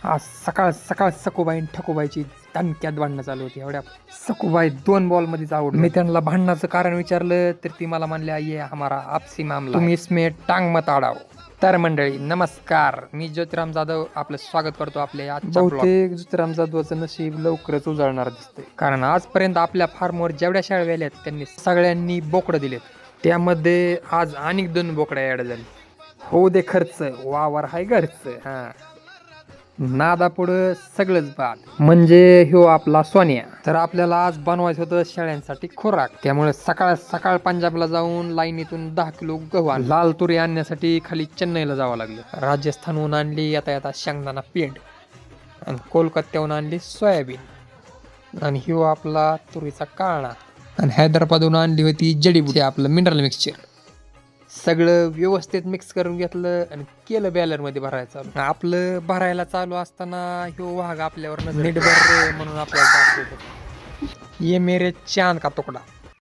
आज सकाळ सकाळ सखूबाई आणि ठकूबाईची दणक्यात भांडणं चालू होती. एवढ्या सखूबाई 2 बॉलमध्येच आउट. मी त्यांना भांडणाचं कारण विचारलं तर ती मला म्हणल्या, ये हमारा आपसी मामला, तुम्ही इसमें टांग मत अडाओ. तर मंडळी नमस्कार, मी ज्योतिराम जाधव आपलं स्वागत करतो आपल्या आजच्या बहुतेक ज्योतिराम जाधवाचं नशीब लवकरच उजळणार दिसतंय. कारण आजपर्यंत आपल्या फार्मवर जेवढ्या शाळा वेल्यात त्यांनी सगळ्यांनी बोकडं दिलेत. त्यामध्ये आज अनेक 2 बोकड्या ॲड झाली. हो दे खर्च, वावर हाय घरचं. हा, नादा पुढं सगळंच बाद. म्हणजे ह्यो आपला सोन्या. तर आपल्याला आज बनवायचं होतं शेळ्यांसाठी खुराक. त्यामुळे सकाळ सकाळ पंजाबला जाऊन लाईनीतून 10 किलो गहू आणला. लाल तुरी आणण्यासाठी खाली चेन्नईला जावं लागलं. राजस्थानहून आणली येता शेंगदाणा पेंड आणि कोलकात्याहून आणली सोयाबीन आणि ह्यो आपला तुरीचा काळणा आणि हैदराबादहून आणली होती जडीबुटी, आपलं मिनरल मिक्सचर. सगळं व्यवस्थित मिक्स करून घेतलं आणि केलं बॅलरमध्ये भरायला चालू. आपलं भरायला चालू असताना ह्यो वाघ आपल्यावर नीट भर म्हणून आपल्याला दाब देतो. ये मेरे चांद का तुकडा.